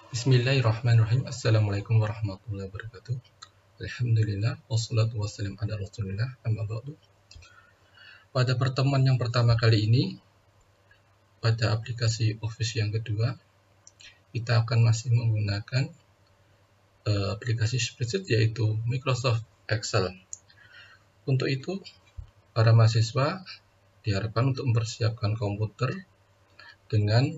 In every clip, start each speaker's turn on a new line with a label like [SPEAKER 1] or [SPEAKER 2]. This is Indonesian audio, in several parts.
[SPEAKER 1] Bismillahirrahmanirrahim. Assalamualaikum warahmatullahi wabarakatuh. Alhamdulillah, wassalatu wassalam ala rasulillah, amma ba'du. Pada pertemuan yang pertama kali ini, pada aplikasi Office yang kedua, kita akan masih menggunakan aplikasi spreadsheet yaitu Microsoft Excel. Untuk itu, para mahasiswa diharapkan untuk mempersiapkan komputer dengan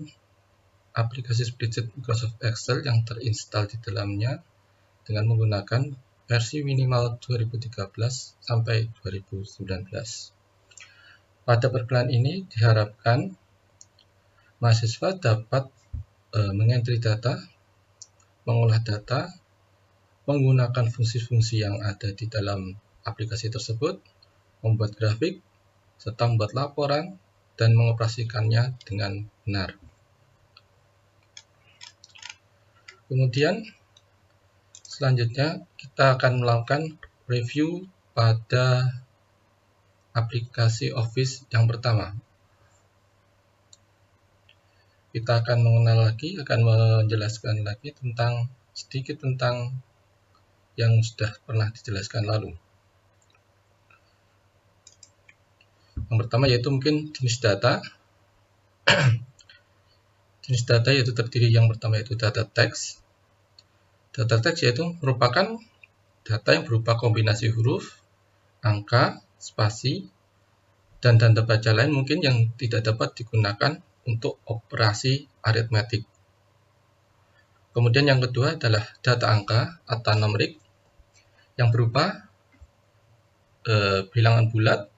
[SPEAKER 1] aplikasi spreadsheet Microsoft Excel yang terinstall di dalamnya dengan menggunakan versi minimal 2013 sampai 2019. Pada perkenalan ini diharapkan mahasiswa dapat mengentry data, mengolah data, menggunakan fungsi-fungsi yang ada di dalam aplikasi tersebut, membuat grafik, serta membuat laporan, dan mengoperasikannya dengan benar. Kemudian, selanjutnya kita akan melakukan review pada aplikasi Office yang pertama. Kita akan menjelaskan lagi sedikit tentang yang sudah pernah dijelaskan lalu. Yang pertama yaitu mungkin jenis data. Jenis data yaitu terdiri yang pertama yaitu data teks. Data teks yaitu merupakan data yang berupa kombinasi huruf, angka, spasi, dan tanda baca lain mungkin yang tidak dapat digunakan untuk operasi aritmetik. Kemudian yang kedua adalah data angka atau numerik yang berupa bilangan bulat,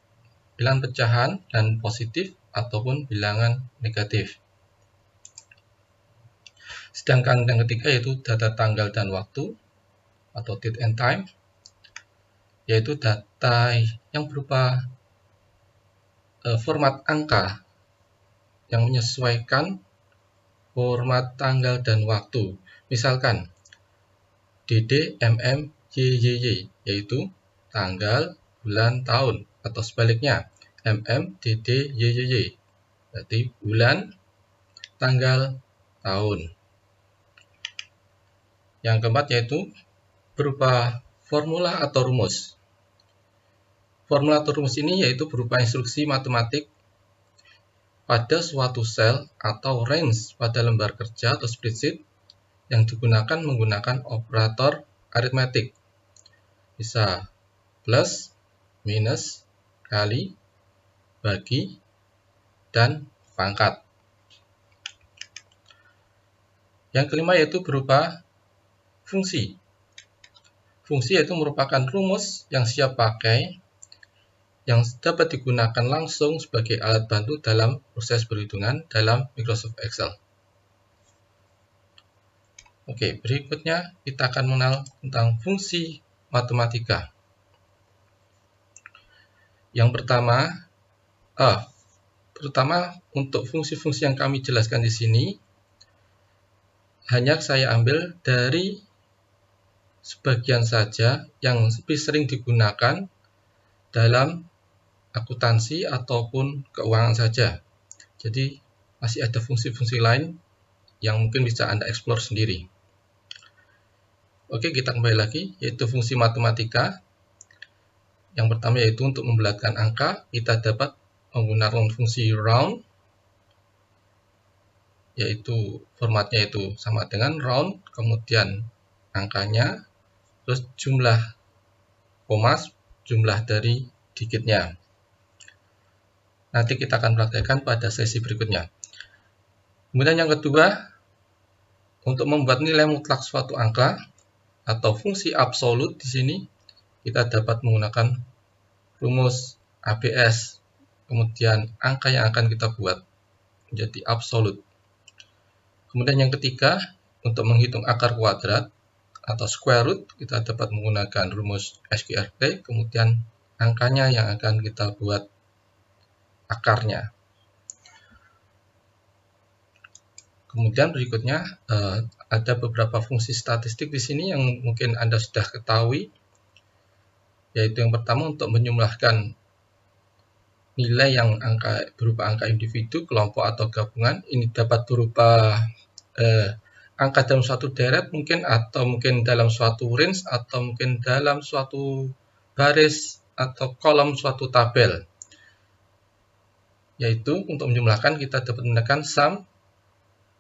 [SPEAKER 1] bilangan pecahan, dan positif ataupun bilangan negatif. Sedangkan yang ketiga yaitu data tanggal dan waktu atau date and time, yaitu data yang berupa format angka yang menyesuaikan format tanggal dan waktu. Misalkan DD, MM, YYY, yaitu tanggal, bulan, tahun, atau sebaliknya MM, DD, YYY, berarti bulan, tanggal, tahun. Yang keempat yaitu berupa formula atau rumus. Formula atau rumus ini yaitu berupa instruksi matematik pada suatu sel atau range pada lembar kerja atau spreadsheet yang digunakan menggunakan operator aritmetik. Bisa plus, minus, kali, bagi, dan pangkat. Yang kelima yaitu berupa fungsi. Fungsi yaitu merupakan rumus yang siap pakai yang dapat digunakan langsung sebagai alat bantu dalam proses perhitungan dalam Microsoft Excel. Oke, berikutnya kita akan mengenal tentang fungsi matematika. Yang pertama, terutama untuk fungsi-fungsi yang kami jelaskan di sini, hanya saya ambil dari sebagian saja yang lebih sering digunakan dalam akuntansi ataupun keuangan saja. Jadi masih ada fungsi-fungsi lain yang mungkin bisa Anda eksplor sendiri. Oke, kita kembali lagi, yaitu fungsi matematika. Yang pertama yaitu untuk membulatkan angka, kita dapat menggunakan fungsi round, yaitu formatnya itu sama dengan round, kemudian angkanya, terus jumlah koma, jumlah dari digitnya. Nanti kita akan praktekkan pada sesi berikutnya. Kemudian yang kedua, untuk membuat nilai mutlak suatu angka atau fungsi absolut di sini, kita dapat menggunakan rumus ABS. Kemudian angka yang akan kita buat menjadi absolut. Kemudian yang ketiga, untuk menghitung akar kuadrat atau square root, kita dapat menggunakan rumus SQRT, kemudian angkanya yang akan kita buat akarnya. Kemudian berikutnya ada beberapa fungsi statistik di sini yang mungkin Anda sudah ketahui, yaitu yang pertama untuk menjumlahkan nilai yang berupa angka individu, kelompok, atau gabungan. Ini dapat berupa angka dalam suatu deret mungkin, atau mungkin dalam suatu range, atau mungkin dalam suatu baris atau kolom suatu tabel. Yaitu untuk menjumlahkan kita dapat menggunakan sum,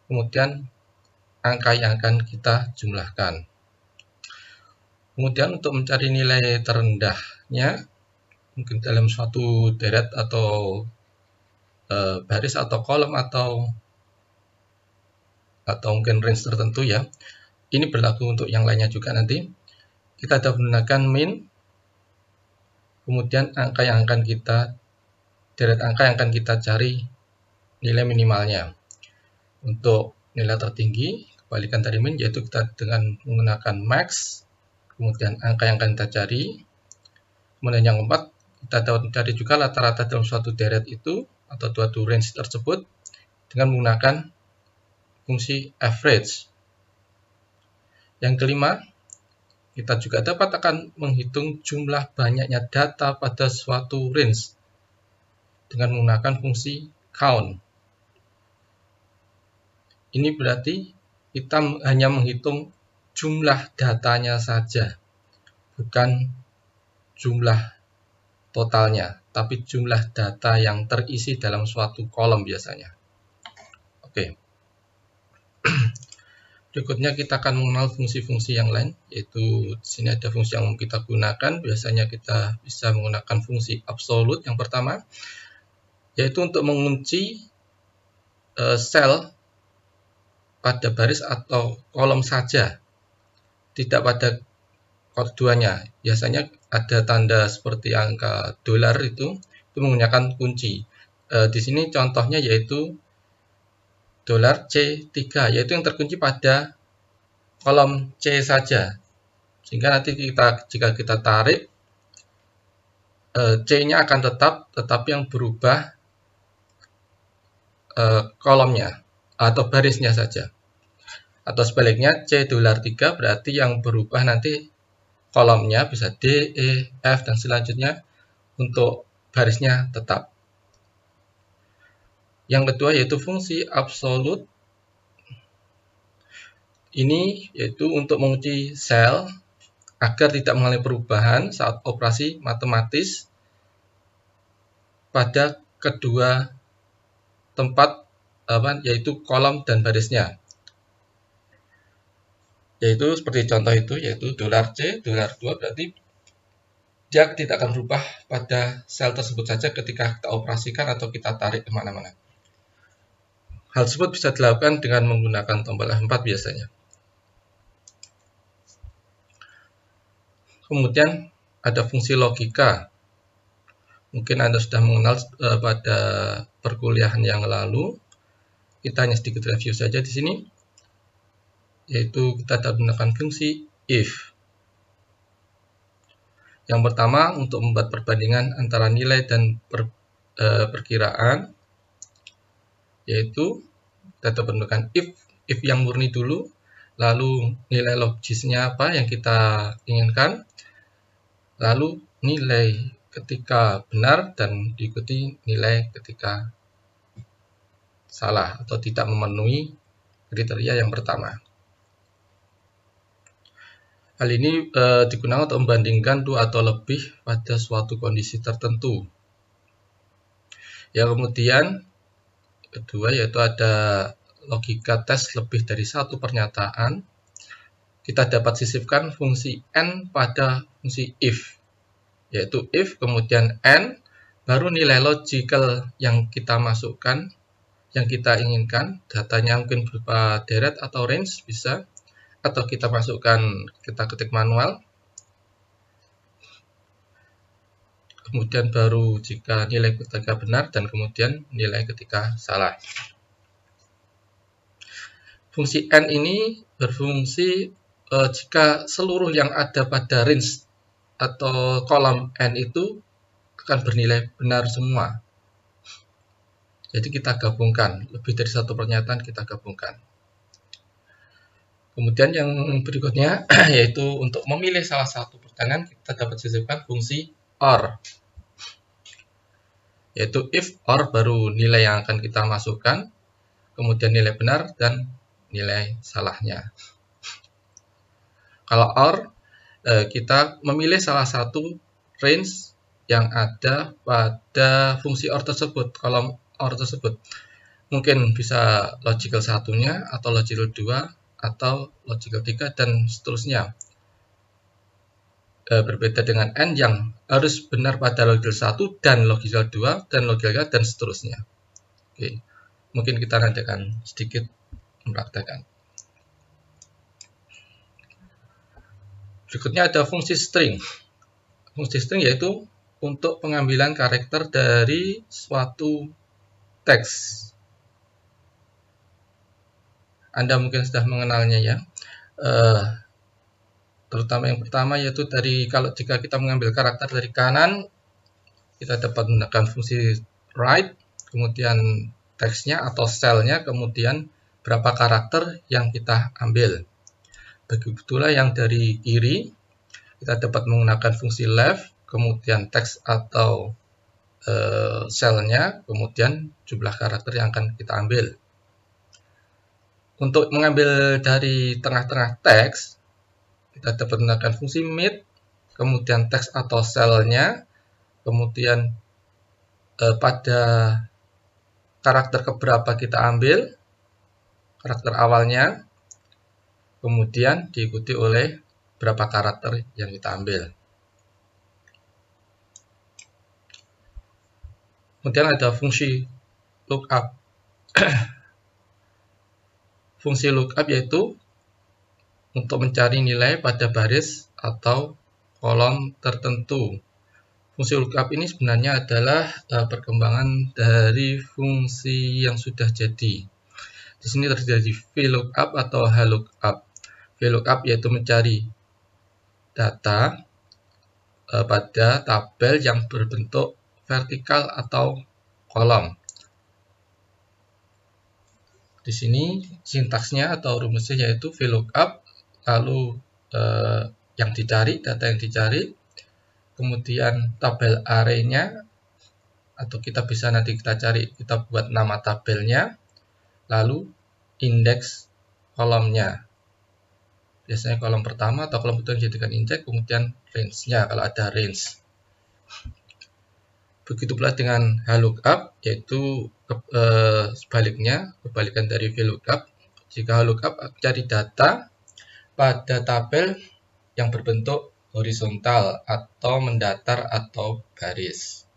[SPEAKER 1] kemudian angka yang akan kita jumlahkan. Kemudian untuk mencari nilai terendahnya, mungkin dalam suatu deret atau baris atau kolom atau mungkin range tertentu ya. Ini berlaku untuk yang lainnya juga nanti. Kita dapat menggunakan min, kemudian angka yang akan kita deret angka yang akan kita cari nilai minimalnya. Untuk nilai tertinggi, kebalikan dari min, yaitu kita dengan menggunakan max, kemudian angka yang akan kita cari. Kemudian yang keempat, kita dapat mencari juga rata-rata dalam suatu deret itu atau suatu range tersebut dengan menggunakan fungsi average. Yang kelima, kita juga dapat akan menghitung jumlah banyaknya data pada suatu range dengan menggunakan fungsi count. Ini berarti kita hanya menghitung jumlah datanya saja, bukan jumlah totalnya, tapi jumlah data yang terisi dalam suatu kolom biasanya. Oke. Berikutnya kita akan mengenal fungsi-fungsi yang lain, yaitu di sini ada fungsi yang kita gunakan. Biasanya kita bisa menggunakan fungsi absolute yang pertama, yaitu untuk mengunci sel pada baris atau kolom saja, tidak pada keduanya. Biasanya ada tanda seperti angka dolar itu menggunakan kunci. Di sini contohnya yaitu dolar C3, yaitu yang terkunci pada kolom C saja. Sehingga nanti jika kita tarik, C-nya akan tetap, tetapi yang berubah kolomnya atau barisnya saja. Atau sebaliknya, C dolar 3 berarti yang berubah nanti kolomnya bisa D, E, F, dan selanjutnya, untuk barisnya tetap. Yang kedua yaitu fungsi absolute. Ini yaitu untuk mengunci sel agar tidak mengalami perubahan saat operasi matematis pada kedua tempat, yaitu kolom dan barisnya. Yaitu seperti contoh itu, yaitu dolar C, dolar 2, berarti dia tidak akan berubah pada sel tersebut saja ketika kita operasikan atau kita tarik kemana-mana. Hal tersebut bisa dilakukan dengan menggunakan tombol F4 biasanya. Kemudian ada fungsi logika. Mungkin Anda sudah mengenal pada perkuliahan yang lalu. Kita hanya sedikit review saja di sini. Yaitu kita dapat menggunakan fungsi if. Yang pertama untuk membuat perbandingan antara nilai dan perkiraan, yaitu kita dapat menggunakan if yang murni dulu, lalu nilai logisnya apa yang kita inginkan, lalu nilai ketika benar dan diikuti nilai ketika salah atau tidak memenuhi kriteria yang pertama. Hal ini digunakan untuk membandingkan dua atau lebih pada suatu kondisi tertentu. Yang kemudian kedua yaitu ada logika tes lebih dari satu pernyataan. Kita dapat sisipkan fungsi n pada fungsi if, yaitu if kemudian n baru nilai logical yang kita masukkan, yang kita inginkan. Datanya mungkin berupa deret atau range bisa, atau kita masukkan, kita ketik manual. Kemudian baru jika nilai ketika benar dan kemudian nilai ketika salah. Fungsi n ini berfungsi jika seluruh yang ada pada range atau kolom n itu akan bernilai benar semua. Jadi kita gabungkan, lebih dari satu pernyataan kita gabungkan. Kemudian yang berikutnya yaitu untuk memilih salah satu pertanyaan kita dapat sisipkan fungsi OR. Yaitu if OR baru nilai yang akan kita masukkan, kemudian nilai benar dan nilai salahnya. Kalau OR, kita memilih salah satu range yang ada pada fungsi OR tersebut, kolom OR tersebut. Mungkin bisa logical 1-nya, atau logical 2, atau logical 3, dan seterusnya. Berbeda dengan AND yang harus benar pada logical 1 dan logical 2 dan logical 3 dan seterusnya. Oke. Mungkin kita nanti akan sedikit mempraktekkan. Berikutnya ada fungsi string. Fungsi string yaitu untuk pengambilan karakter dari suatu teks. Anda mungkin sudah mengenalnya ya. Terutama yang pertama yaitu jika kita mengambil karakter dari kanan, kita dapat menggunakan fungsi write, kemudian teksnya atau cell-nya, kemudian berapa karakter yang kita ambil. Begitulah yang dari kiri, kita dapat menggunakan fungsi left, kemudian teks atau cell-nya, kemudian jumlah karakter yang akan kita ambil. Untuk mengambil dari tengah-tengah teks, kita dapat menggunakan fungsi mid, kemudian teks atau cell-nya, kemudian pada karakter keberapa kita ambil, karakter awalnya, kemudian diikuti oleh berapa karakter yang kita ambil. Kemudian ada fungsi lookup. Fungsi lookup yaitu untuk mencari nilai pada baris atau kolom tertentu. Fungsi lookup ini sebenarnya adalah perkembangan dari fungsi yang sudah jadi. Di sini terjadi VLOOKUP atau HLOOKUP. VLOOKUP yaitu mencari data pada tabel yang berbentuk vertikal atau kolom. Di sini sintaksnya atau rumusnya yaitu VLOOKUP, lalu yang dicari, data yang dicari, kemudian tabel array-nya, atau kita bisa nanti kita buat nama tabelnya, lalu indeks kolomnya. Biasanya kolom pertama atau kolom kedua dijadikan indeks, kemudian range-nya kalau ada range. Begitu pula dengan HLOOKUP, yaitu kebalikan dari VLOOKUP. Jika HLOOKUP cari data pada tabel yang berbentuk horizontal atau mendatar atau baris.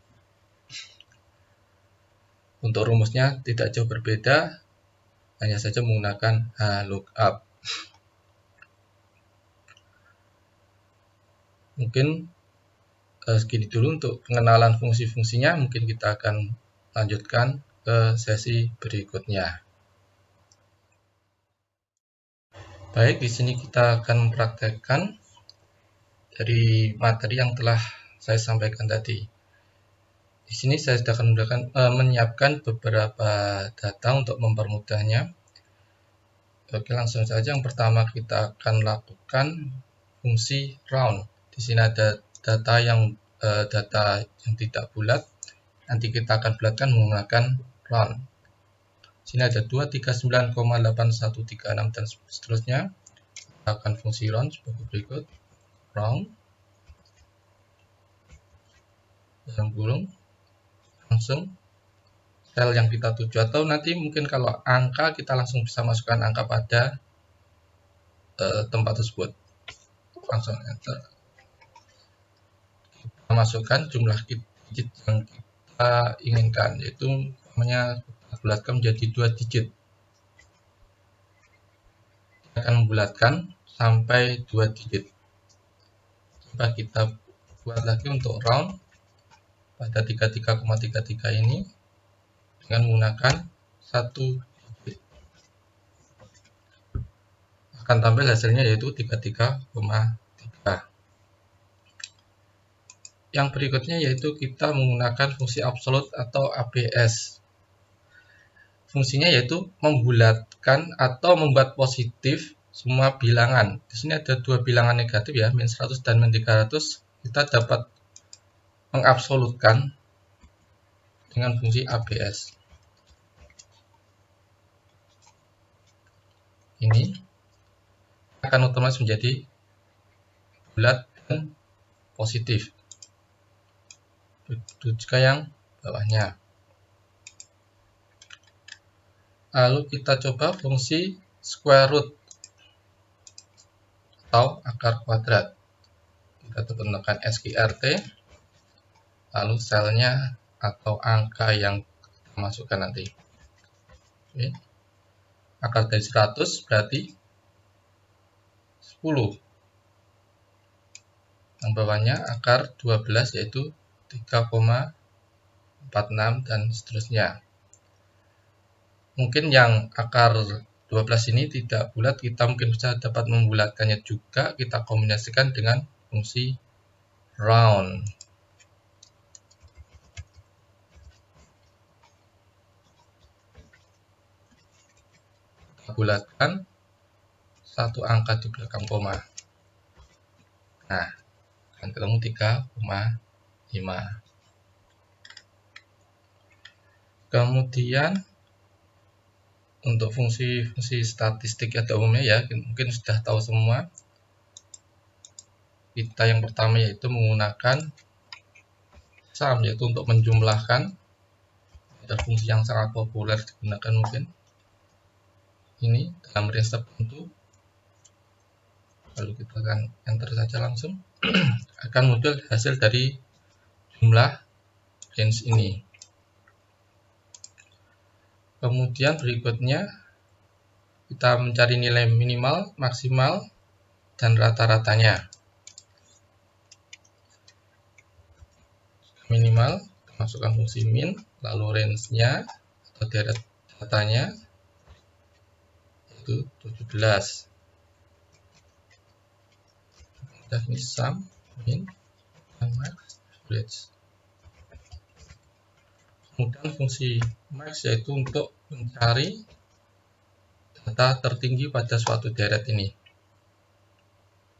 [SPEAKER 1] Untuk rumusnya tidak jauh berbeda, hanya saja menggunakan HLOOKUP. Mungkin segini dulu untuk pengenalan fungsi-fungsinya. Mungkin kita akan lanjutkan ke sesi berikutnya. Baik, di sini kita akan mempraktekkan dari materi yang telah saya sampaikan tadi. Di sini saya sudah akan menyiapkan beberapa data untuk mempermudahnya. Oke, langsung saja. Yang pertama kita akan lakukan fungsi round. Di sini ada data yang tidak bulat. Nanti kita akan bulatkan menggunakan round. Sini ada 239,8136 dan seterusnya. Kita akan fungsi round sebagai berikut. Round dalam kurung langsung sel yang kita tuju, atau nanti mungkin kalau angka kita langsung bisa masukkan angka pada tempat tersebut. Langsung enter. Kita masukkan jumlah digit yang kita inginkan, yaitu namanya bulatkan menjadi 2 digit. Kita akan membulatkan sampai 2 digit. Coba kita buat lagi untuk round pada 33,33 ini dengan menggunakan 1 digit. Akan tampil hasilnya yaitu 33,3. Yang berikutnya yaitu kita menggunakan fungsi absolute atau ABS. Fungsinya yaitu membulatkan atau membuat positif semua bilangan. Di sini ada 2 bilangan negatif ya, min 100 dan min 300. Kita dapat mengabsolutkan dengan fungsi ABS. ini akan otomatis menjadi bulat dan positif. Begitu juga yang bawahnya. Lalu kita coba fungsi square root atau akar kuadrat. Kita tekan SQRT, lalu selnya atau angka yang kita masukkan nanti. Oke. Akar dari 100 berarti 10. Yang bawahnya akar 12 yaitu 3,46 dan seterusnya. Mungkin yang akar 12 ini tidak bulat, kita mungkin bisa dapat membulatkannya juga. Kita kombinasikan dengan fungsi round. Kita bulatkan satu angka di belakang koma. Nah, akan ketemu 3,5. Kemudian untuk fungsi-fungsi statistik pada umumnya ya, mungkin sudah tahu semua. Kita yang pertama yaitu menggunakan sum, yaitu untuk menjumlahkan. Ada fungsi yang sangat populer digunakan mungkin. Ini dalam range tertentu. Lalu kita akan enter saja langsung. Akan muncul hasil dari jumlah range ini. Kemudian berikutnya kita mencari nilai minimal, maksimal, dan rata-ratanya. Minimal, masukkan fungsi min, lalu range-nya atau deret datanya itu 17. Dan ini sum, min, dan max, average. Kemudian fungsi max yaitu untuk mencari data tertinggi pada suatu deret ini.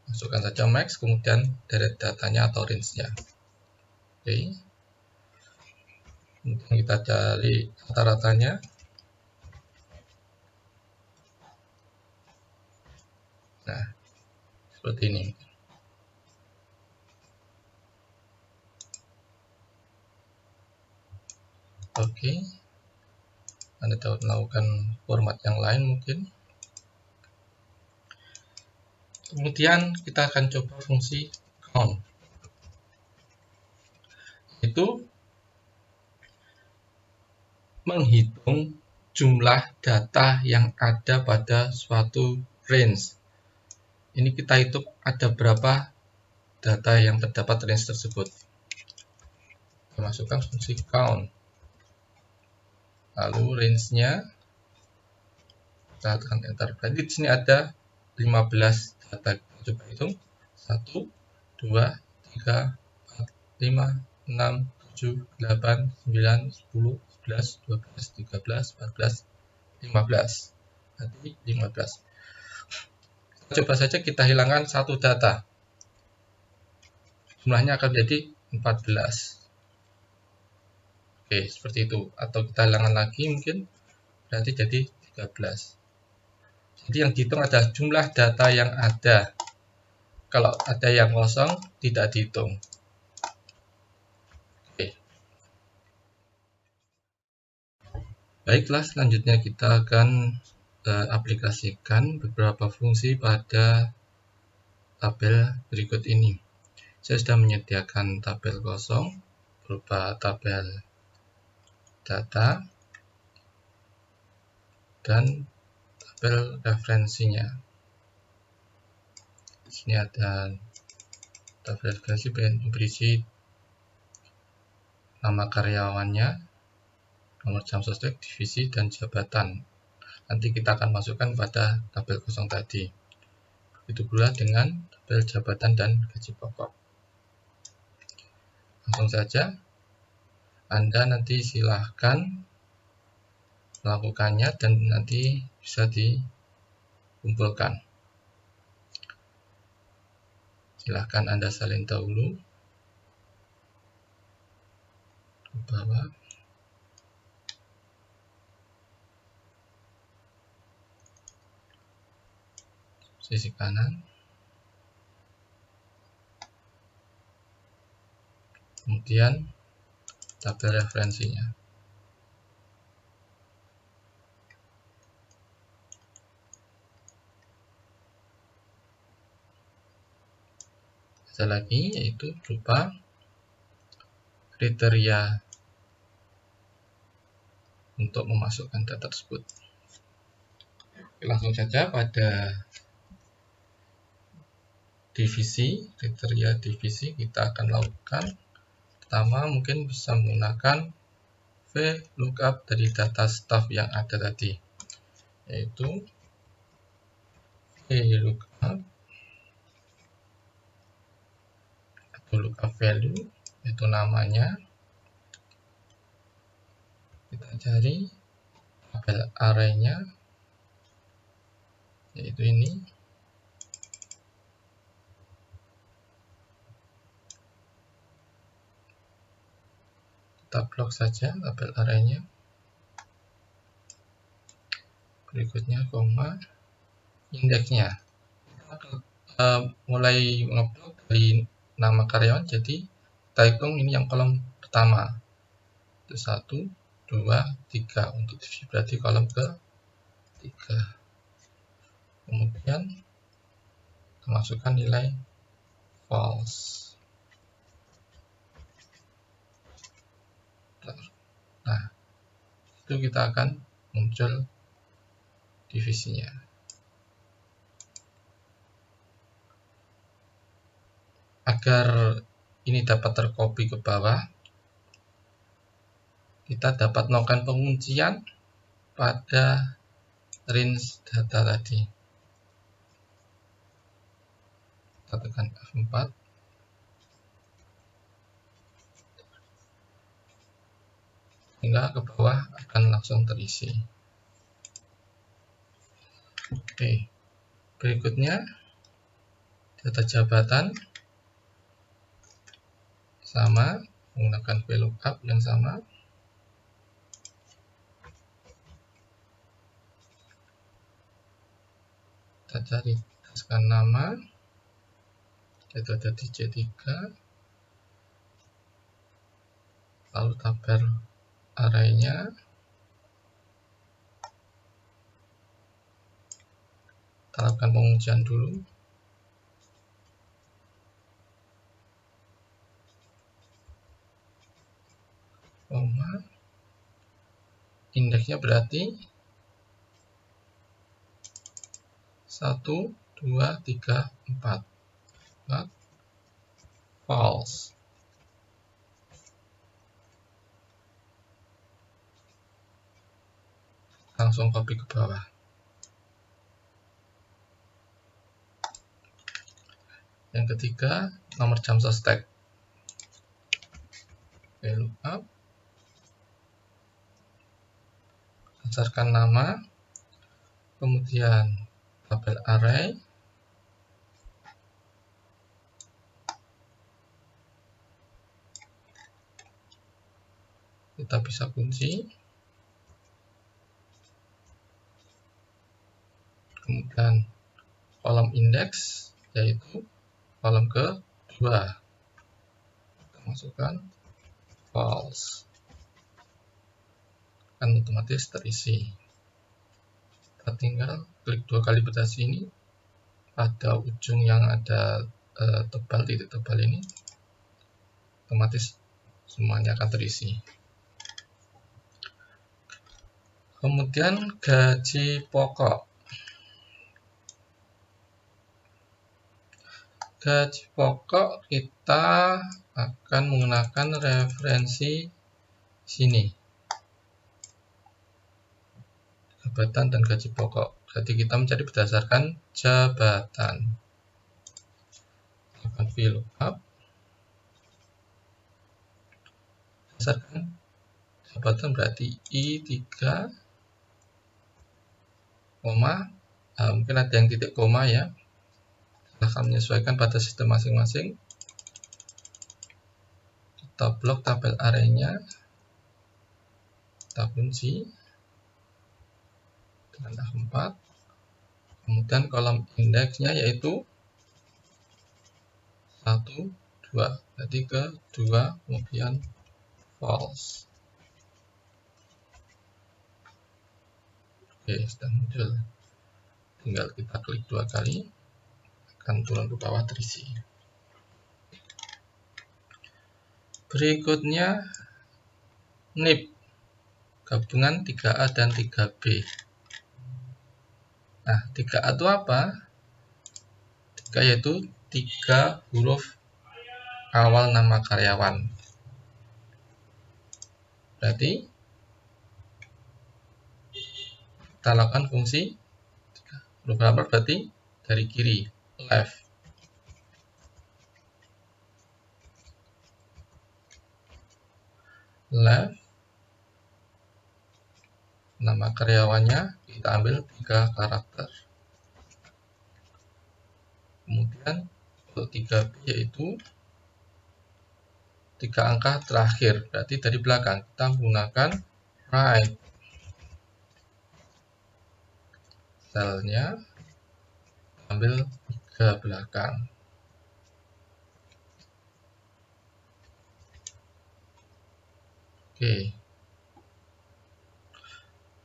[SPEAKER 1] Masukkan saja max, kemudian deret datanya atau range-nya. Oke. Kemudian kita cari rata-ratanya. Nah, seperti ini. Oke. Anda dapat melakukan format yang lain mungkin. Kemudian kita akan coba fungsi count. Itu menghitung jumlah data yang ada pada suatu range. Ini kita hitung ada berapa data yang terdapat range tersebut. Kita masukkan fungsi count. Lalu range-nya kita tekan enter. Berarti di sini ada 15 data. Kita coba hitung. 1, 2, 3, 4, 5, 6, 7, 8, 9, 10, 11, 12, 13, 14, 15. Berarti 15. Kita coba saja kita hilangkan satu data. Jumlahnya akan menjadi 14. Oke, seperti itu. Atau kita hilangkan lagi mungkin, berarti jadi 13. Jadi yang dihitung adalah jumlah data yang ada. Kalau ada yang kosong, tidak dihitung. Oke. Baiklah, selanjutnya kita akan aplikasikan beberapa fungsi pada tabel berikut ini. Saya sudah menyediakan tabel kosong berupa tabel data dan tabel referensinya. Di sini ada tabel referensi berisi nama karyawannya, nomor jam sostek, divisi, dan jabatan. Nanti kita akan masukkan pada tabel kosong tadi. Begitu pula dengan tabel jabatan dan gaji pokok. Langsung saja. Anda nanti silahkan melakukannya dan nanti bisa dikumpulkan. Silahkan Anda salin dahulu ke bawah. sisi kanan, kemudian tabel referensinya. Ada lagi, yaitu berupa kriteria untuk memasukkan data tersebut. Langsung saja pada divisi, kriteria divisi kita akan lakukan. Pertama, mungkin bisa menggunakan VLOOKUP dari data staff yang ada tadi, yaitu VLOOKUP atau lookup value, itu namanya. Kita cari tabel array-nya, yaitu ini. Kita blok saja tabel array-nya. Berikutnya koma indeksnya. Kita mulai ngeblok dari nama karyawan, jadi kita hitung ini yang kolom pertama. Itu 1, 2, 3 untuk divisi, berarti kolom ke-3. Kemudian kita masukkan nilai false. Nah, itu kita akan muncul divisinya. Agar ini dapat tercopy ke bawah, kita dapat melakukan penguncian pada range data tadi. Kita tekan F4. Sehingga ke bawah akan langsung terisi. Oke. Berikutnya, data jabatan sama, menggunakan VLOOKUP yang sama. Kita cari berdasarkan nama, itu ada di C3, lalu tabel array-nya, kita lakukan penguncian dulu. Koma, indeksnya berarti 1, 2, 3, 4. False. Langsung copy ke bawah. Yang ketiga, nomor jam sostek. VLOOKUP berdasarkan nama, kemudian tabel array, kita bisa kunci, kemudian kolom indeks, yaitu kolom ke-2, kita masukkan false, akan otomatis terisi. Kita tinggal klik 2 kali pada sini, pada ujung yang ada tebal, titik tebal ini, otomatis semuanya akan terisi. Kemudian gaji pokok. Gaji pokok kita akan menggunakan referensi sini, jabatan dan gaji pokok. Jadi kita mencari berdasarkan jabatan. Akan VLOOKUP berdasarkan jabatan, berarti I3, koma, mungkin ada yang titik koma ya, akan menyesuaikan pada sistem masing-masing. Kita blok tabel array-nya, kita kunci dengan F4, Kemudian kolom indeksnya yaitu 1, 2. Jadi ke 2, kemudian false. Oke, sudah muncul. Tinggal kita klik 2 kali, akan turun ke bawah terisi. Berikutnya NIP, gabungan 3A dan 3B. Nah, 3A itu apa? 3 yaitu 3 huruf awal nama karyawan. Berarti kita lakukan fungsi huruf awal berarti dari kiri, left. Left, nama karyawannya kita ambil 3 karakter. Kemudian untuk 3B yaitu 3 angka terakhir, berarti dari belakang kita menggunakan right. Selnya ambil 3 belakang. Oke.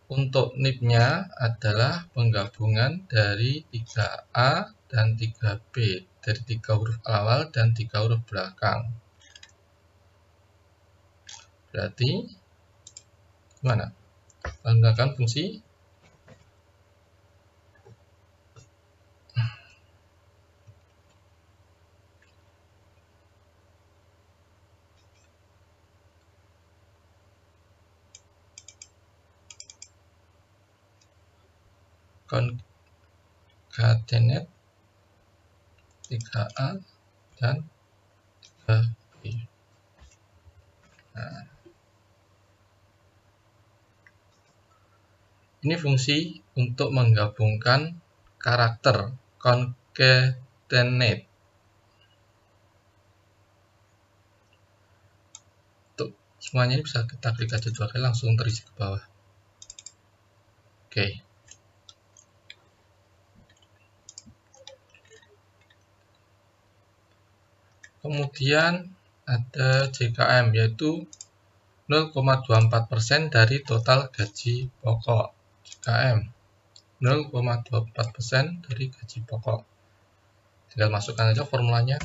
[SPEAKER 1] Untuk NIP-nya adalah penggabungan dari 3A dan 3B, dari 3 huruf awal dan 3 huruf belakang. Berarti gimana? Menggunakan fungsi concatenate 3A dan 3B. Nah, ini fungsi untuk menggabungkan karakter concatenate. Untuk semuanya ini bisa kita klik aja 2 kali langsung terisi ke bawah. Oke. Kemudian ada JKM yaitu 0,24% dari total gaji pokok. JKM 0,24% dari gaji pokok. Tinggal masukkan aja formulanya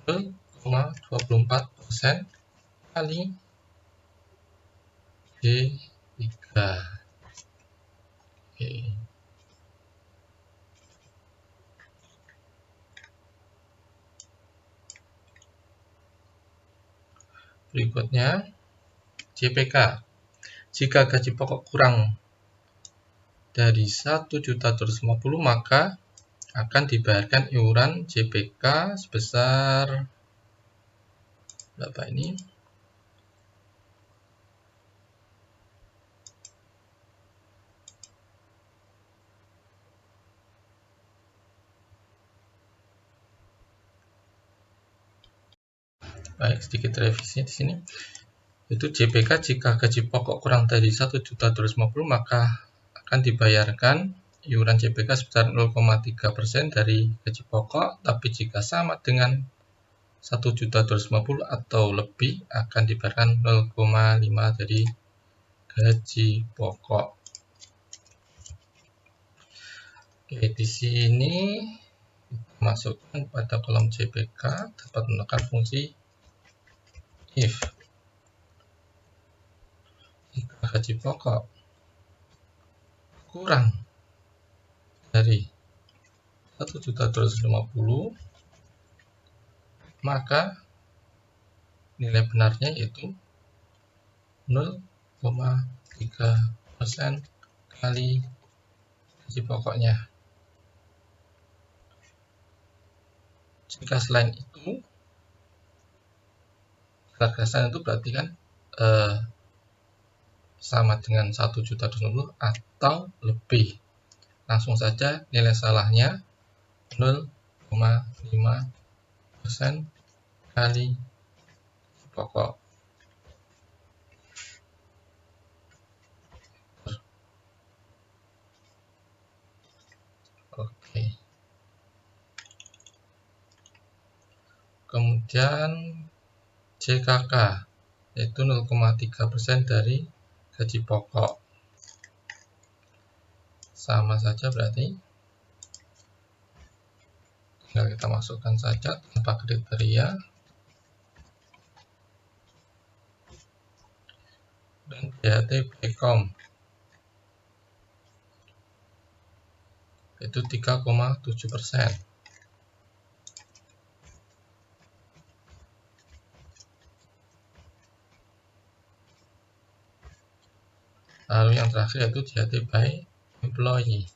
[SPEAKER 1] 0,24% kali D3. Oke. Berikutnya JPK. Jika gaji pokok kurang dari 1.250.000 maka akan dibayarkan iuran JPK sebesar berapa ini? Baik, sedikit revisi di sini. Itu JPK jika gaji pokok kurang dari 1.250.000 maka akan dibayarkan iuran JPK sebesar 0,3% dari gaji pokok, tapi jika sama dengan 1.250.000 atau lebih akan dibayarkan 0,5 dari gaji pokok. Oke, di sini kita masukkan pada kolom JPK dapat menggunakan fungsi if. Jika gaji pokok kurang dari 1.250.000 maka nilai benarnya yaitu 0,3% kali gaji pokoknya. Jika selain itu, gagasan itu berarti kan sama dengan 1.250.000 atau lebih. Langsung saja nilai salahnya 0,5% kali pokok. Kemudian JKK, yaitu 0,3% dari gaji pokok. Sama saja berarti. Tinggal kita masukkan saja tanpa kriteria. Dan BHT Becom, itu 3,7%. Lalu yang terakhir yaitu JHT by Employee,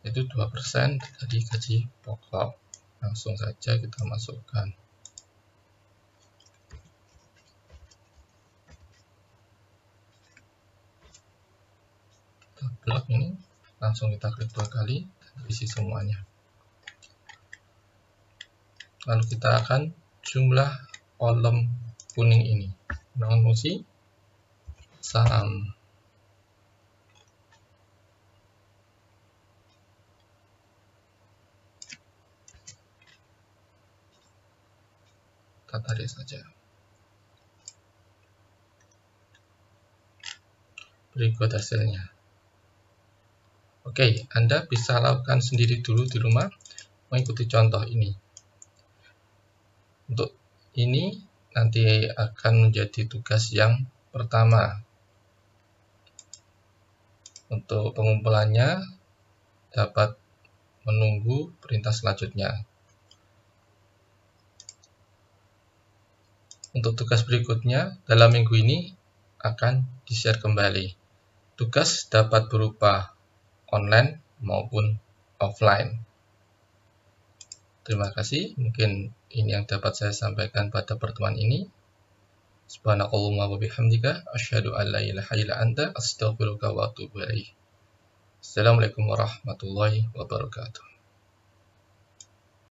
[SPEAKER 1] itu 2% dari gaji pokok. Langsung saja kita masukkan. Kita blok ini, langsung kita klik 2 kali dan isi semuanya. Lalu kita akan jumlah kolom kuning ini. Non-fungsi saham. Kita tarik saja. Berikut hasilnya. Oke, Anda bisa lakukan sendiri dulu di rumah, mengikuti contoh ini. Untuk ini nanti akan menjadi tugas yang pertama. Untuk pengumpulannya dapat menunggu perintah selanjutnya. Untuk tugas berikutnya dalam minggu ini akan di-share kembali. Tugas dapat berupa online maupun offline. Terima kasih, mungkin ini yang dapat saya sampaikan pada pertemuan ini. Subhanakallahumma wa bihamdika asyhadu an la ilaha illa anta astaghfiruka wa atubu ilaik. Assalamualaikum warahmatullahi wabarakatuh.